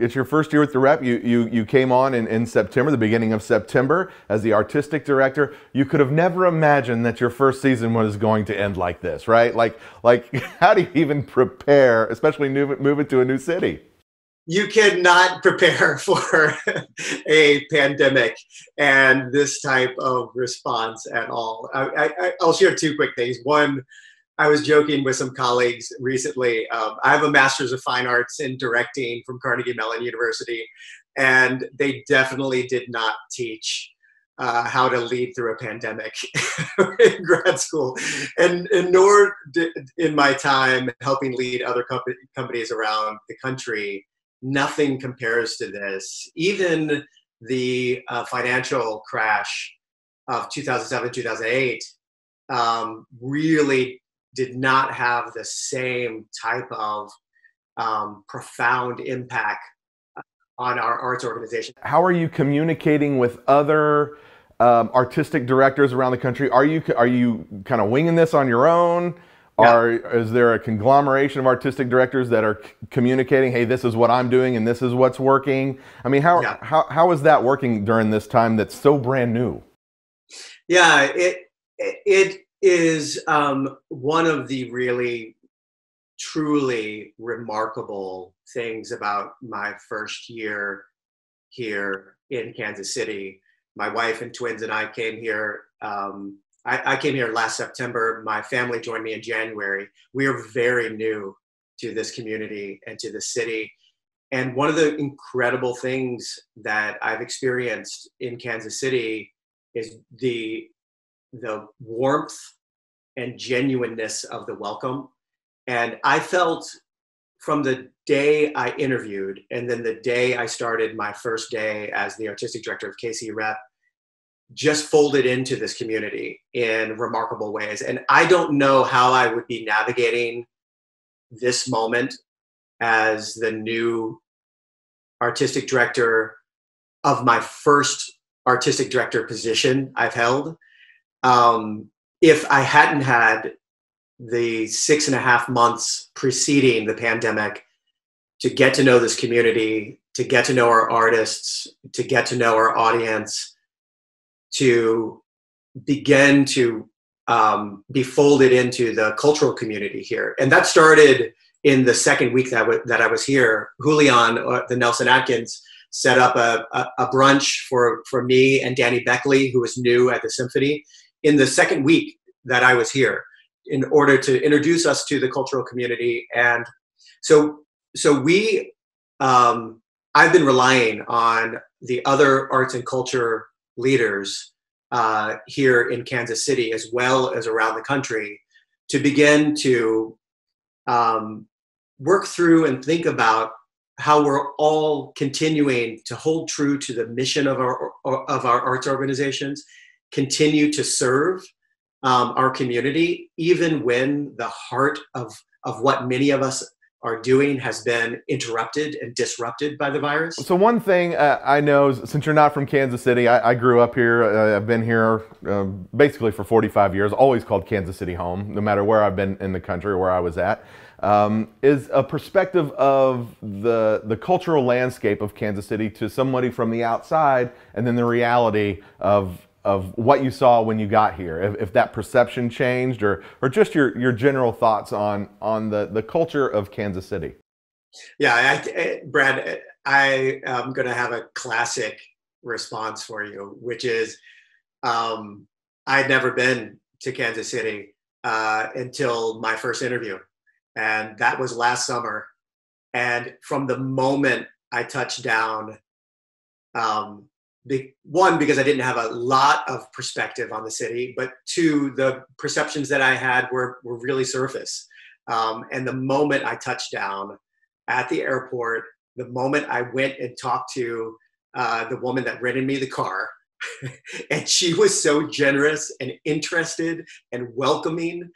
It's your first year with the Rep. You came on in September, the beginning of September, as the artistic director. You could have never imagined that your first season was going to end like this, right? Like how do you even prepare, especially moving to a new city? You cannot prepare for a pandemic and this type of response at all. I'll share two quick things. One, I was joking with some colleagues recently. I have a master's of fine arts in directing from Carnegie Mellon University, and they definitely did not teach how to lead through a pandemic in grad school, and nor did in my time helping lead other companies around the country. Nothing compares to this. Even the financial crash of 2007, 2008 really did not have the same type of profound impact on our arts organization. How are you communicating with other artistic directors around the country? Are you kind of winging this on your own? Yeah. Is there a conglomeration of artistic directors that are communicating, hey, this is what I'm doing and this is what's working? I mean, Yeah. how is that working during this time that's so brand new? Yeah, it is one of the really truly remarkable things about my first year here in Kansas City. My wife and twins and I came here. I came here last September. My family joined me in January. We are very new to this community and to the city. And one of the incredible things that I've experienced in Kansas City is the warmth and genuineness of the welcome. And I felt from the day I interviewed and then the day I started my first day as the artistic director of KC Rep, just folded into this community in remarkable ways. And I don't know how I would be navigating this moment as the new artistic director of my first artistic director position I've held. If I hadn't had the 6.5 months preceding the pandemic to get to know this community, to get to know our artists, to get to know our audience, to begin to be folded into the cultural community here. And that started in the second week that I was here. Julian, the Nelson Atkins, set up a brunch for me and Danny Beckley, who was new at the Symphony, in the second week that I was here, in order to introduce us to the cultural community. And so we, I've been relying on the other arts and culture leaders here in Kansas City, as well as around the country, to begin to work through and think about how we're all continuing to hold true to the mission of our arts organizations, continue to serve our community, even when the heart of what many of us are doing has been interrupted and disrupted by the virus. So one thing I know, since you're not from Kansas City, I grew up here. I've been here basically for 45 years, always called Kansas City home, no matter where I've been in the country or where I was at. Is a perspective of the cultural landscape of Kansas City to somebody from the outside, and then the reality of what you saw when you got here, if that perception changed, or just your general thoughts on the culture of Kansas City. Yeah, Brad, I am going to have a classic response for you, which is I'd never been to Kansas City until my first interview. And that was last summer. And from the moment I touched down, one, because I didn't have a lot of perspective on the city, but two, the perceptions that I had were really surface. And the moment I touched down at the airport, the moment I went and talked to the woman that rented me the car, and she was so generous and interested and welcoming,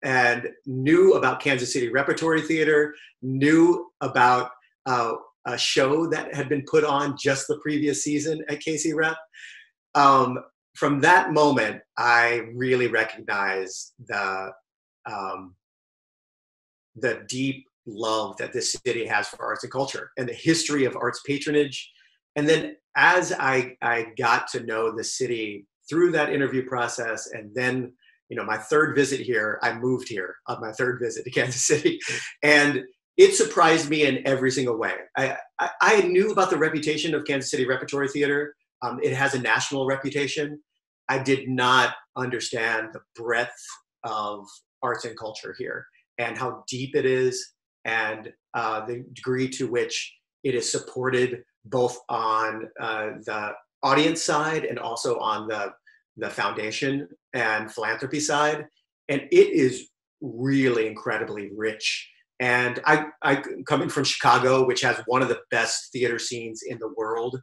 and knew about Kansas City Repertory Theater, knew about a show that had been put on just the previous season at KC Rep. From that moment, I really recognized the deep love that this city has for arts and culture and the history of arts patronage. And then as I got to know the city through that interview process, and then, you know, my third visit here, I moved here on my third visit to Kansas City, and it surprised me in every single way. I knew about the reputation of Kansas City Repertory Theater. It has a national reputation. I did not understand the breadth of arts and culture here and how deep it is, and the degree to which it is supported both on the audience side and also on the foundation and philanthropy side. And it is really incredibly rich. And I coming from Chicago, which has one of the best theater scenes in the world,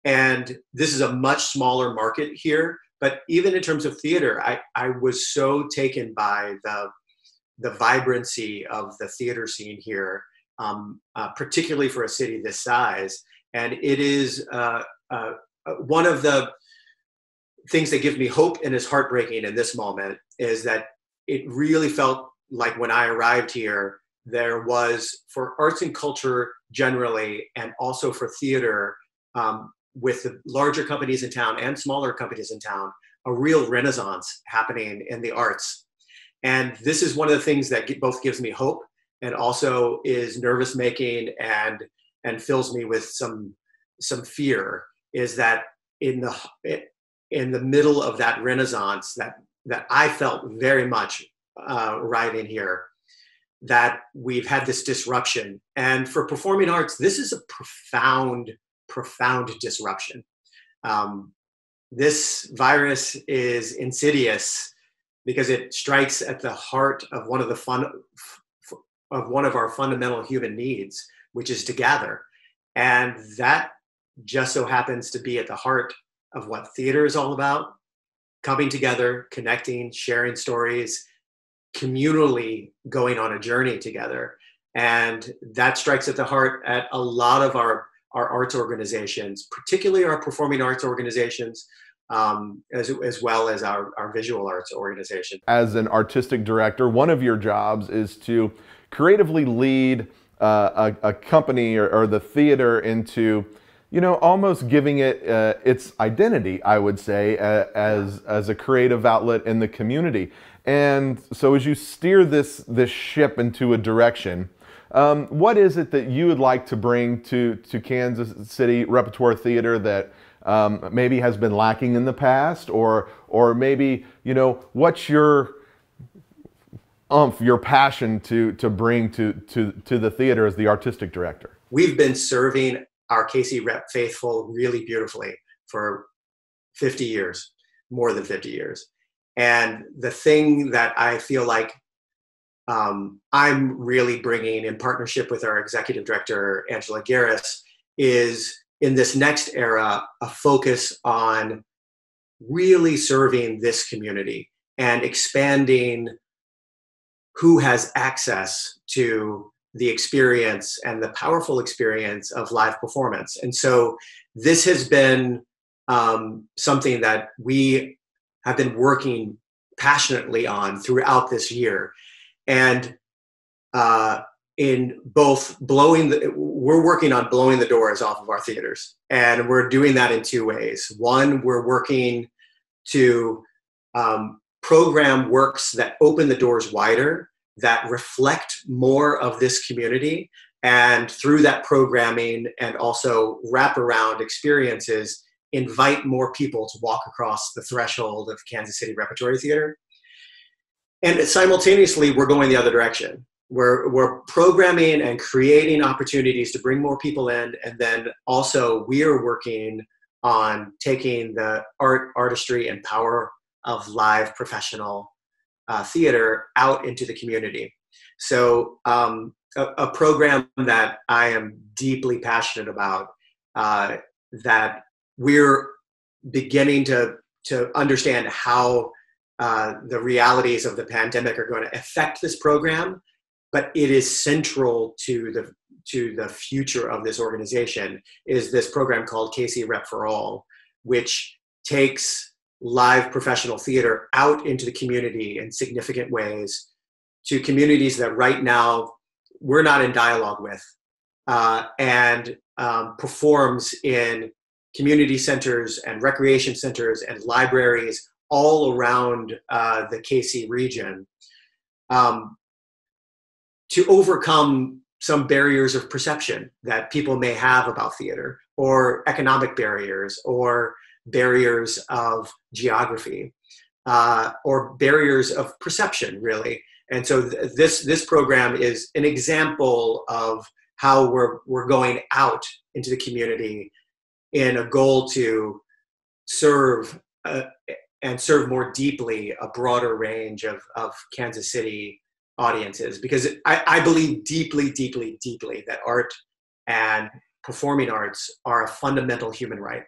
and this is a much smaller market here, but even in terms of theater, I was so taken by the vibrancy of the theater scene here, particularly for a city this size. And it is one of the things that gives me hope and is heartbreaking in this moment is that it really felt like when I arrived here, there was, for arts and culture generally, and also for theater, with the larger companies in town and smaller companies in town, a real renaissance happening in the arts. And this is one of the things that both gives me hope and also is nervous making and fills me with some fear, is that in the middle of that renaissance that I felt very much right in here, that we've had this disruption. And for performing arts, this is a profound disruption. This virus is insidious because it strikes at the heart of one of our fundamental human needs, which is to gather. And that just so happens to be at the heart of what theater is all about: coming together, connecting, sharing stories, communally going on a journey together. And that strikes at the heart at a lot of our arts organizations, particularly our performing arts organizations, as well as our visual arts organization. As an artistic director, one of your jobs is to creatively lead a company or the theater into, you know, almost giving it its identity, I would say, as a creative outlet in the community. And so as you steer this ship into a direction, what is it that you would like to bring to Kansas City Repertory Theater that maybe has been lacking in the past, or maybe, you know, what's your your passion to bring to the theater as the artistic director? We've been serving our KC Rep faithful really beautifully for 50 years, more than 50 years. And the thing that I feel like I'm really bringing in partnership with our executive director, Angela Garris, is in this next era, a focus on really serving this community and expanding who has access to the experience and the powerful experience of live performance. And so this has been something that we have been working passionately on throughout this year. And in both we're working on blowing the doors off of our theaters. And we're doing that in two ways. One, we're working to program works that open the doors wider, that reflect more of this community. And through that programming and also wraparound experiences, invite more people to walk across the threshold of Kansas City Repertory Theater. And simultaneously, we're going the other direction. We're programming and creating opportunities to bring more people in. And then also we are working on taking the artistry and power of live professional theater out into the community. So a program that I am deeply passionate about, that we're beginning to understand how the realities of the pandemic are going to affect this program, but it is central to the future of this organization, is this program called KC Rep for All, which takes live professional theater out into the community in significant ways, to communities that right now we're not in dialogue with, and performs in community centers and recreation centers and libraries all around the KC region, to overcome some barriers of perception that people may have about theater, or economic barriers, or barriers of geography, or barriers of perception, really. And so this program is an example of how we're going out into the community in a goal to serve and serve more deeply a broader range of Kansas City audiences, because I believe deeply, deeply, deeply that art and performing arts are a fundamental human right.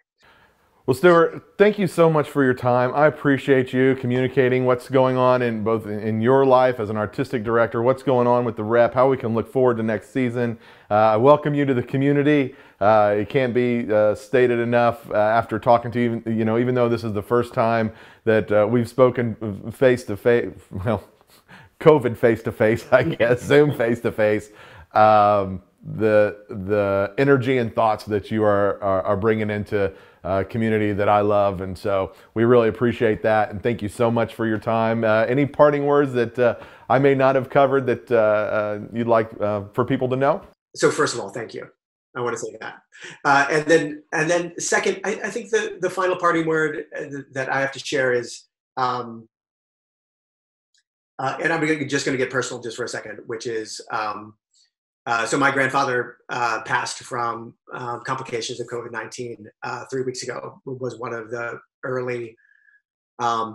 Well, Stuart, thank you so much for your time. I appreciate you communicating what's going on in both in your life as an artistic director, what's going on with the Rep, how we can look forward to next season. I welcome you to the community. It can't be stated enough after talking to you, even though this is the first time that we've spoken face to face, well, COVID face to face, I guess, Zoom face to face. The energy and thoughts that you are bringing into community that I love, and so we really appreciate that, and thank you so much for your time. Any parting words that I may not have covered that you'd like for people to know? So first of all, thank you. I want to say that, and then second, I think the final parting word that I have to share is, and I'm just going to get personal just for a second, which is. So my grandfather passed from complications of COVID-19 3 weeks ago. Was one of the early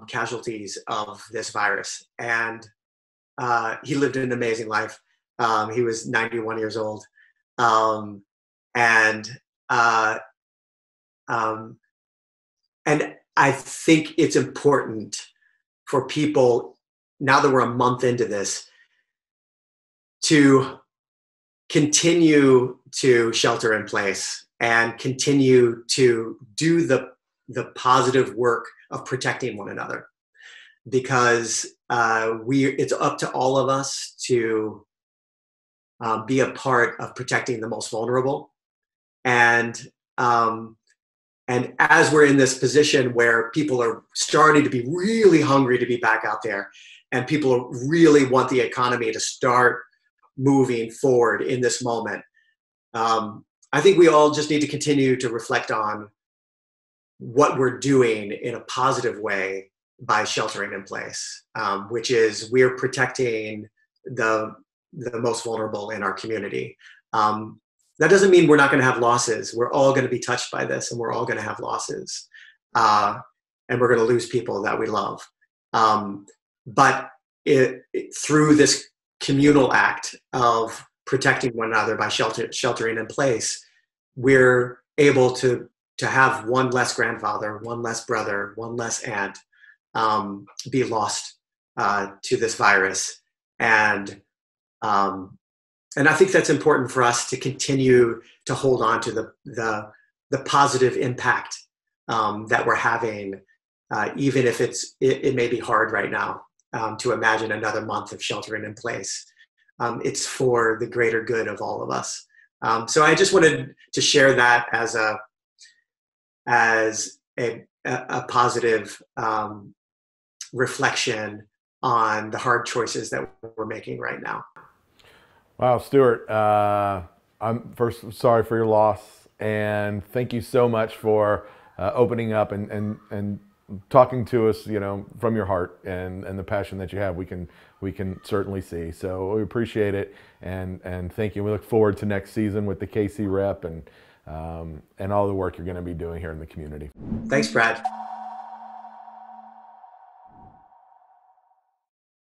casualties of this virus, and he lived an amazing life. He was 91 years old, and I think it's important for people, now that we're a month into this, to continue to shelter in place and continue to do the positive work of protecting one another, because it's up to all of us to be a part of protecting the most vulnerable. And as we're in this position where people are starting to be really hungry to be back out there, and people really want the economy to start moving forward in this moment, I think we all just need to continue to reflect on what we're doing in a positive way by sheltering in place, which is we're protecting the most vulnerable in our community. That doesn't mean we're not going to have losses. We're all going to be touched by this, and we're all going to have losses, and we're going to lose people that we love. But through this communal act of protecting one another by sheltering in place, we're able to have one less grandfather, one less brother, one less aunt be lost to this virus. And I think that's important for us to continue to hold on to the positive impact that we're having, even if it may be hard right now. To imagine another month of sheltering in place. It's for the greater good of all of us. So I just wanted to share that as a positive reflection on the hard choices that we're making right now. Wow, Stuart, I'm first sorry for your loss, and thank you so much for opening up and talking to us, from your heart and the passion that you have. We can certainly see. So we appreciate it, and thank you. We look forward to next season with the KC Rep and all the work you're going to be doing here in the community. Thanks, Brad.